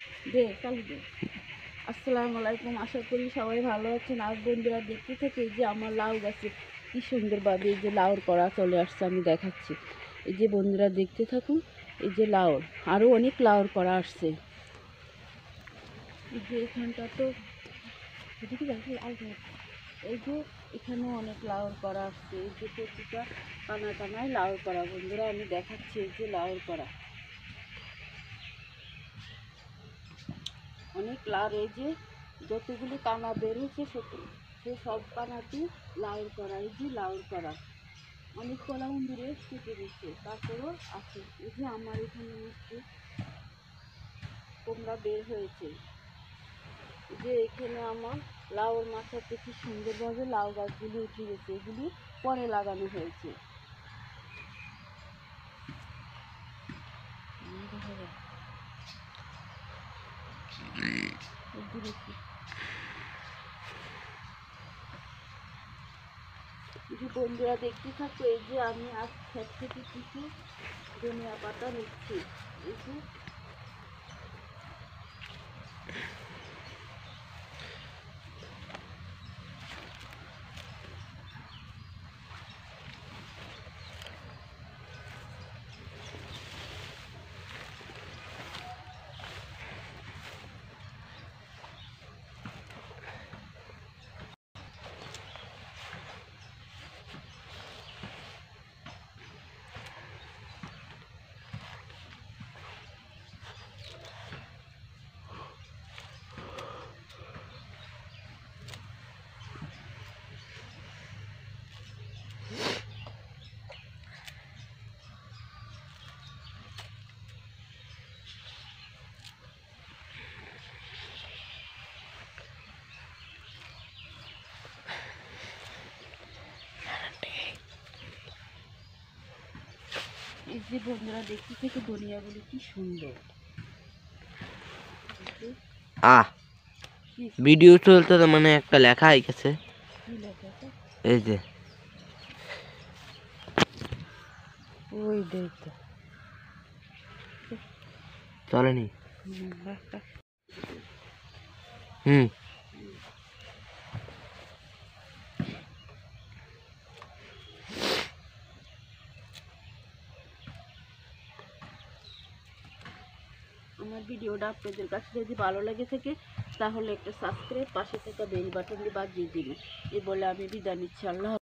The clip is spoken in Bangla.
দে চালু দে। আসসালামু আলাইকুম, আশা করি সবাই ভালো আছেন। আর বন্ধুরা দেখতে থেকে যে আমার লাউ গাছে কি সুন্দরভাবে এই যে লাউর করা চলে আসছে, আমি দেখাচ্ছি। এই যে বন্ধুরা দেখতে থাকুন, এই যে লাউর আরও অনেক লাউর করা আসছে। এই যে এখানটা তো এই যে এখানেও অনেক লাউর করা আসছে। এই যে প্রতিটা কানা কানায় লাউর করা বন্ধুরা আমি দেখাচ্ছি। এই যে লাউর করা অনেক লাউর, এই যে যতগুলি কানা বের হয়েছে সে সব কানাটি লাউর করা। এই যে লাউর করা অনেক কলা দূরে কেটে দিচ্ছে, তারপরেও আছে। এই যে আমার এখানে মিষ্টি কুমড়া বের হয়েছে। যে এখানে আমার লাউর মাথাতে কি সুন্দরভাবে লাউ গাছগুলি উঠে গেছে, এগুলি পরে লাগানো হয়েছে। বন্ধুরা দেখতে থাকো, এই যে আমি আজ ক্ষেত থেকে কিছু ধনিয়া পাতা নিচ্ছি। এই যে বন্ধুরা দেখতে থেকে ধনিয়াগুলি কি সুন্দর। ভিডিও চলতে তো মানে একটা লেখা আই গেছে, এই যে ওই দেখতে চলেনি। আমার ভিডিওটা আপনাদের কাছে যদি ভালো লেগে থাকে তাহলে একটা সাবস্ক্রাইব, পাশে থাকা বেল বাটনটি বাজিয়ে দিন। এই বলে আমি বিদায় নিচ্ছি। আল্লাহ।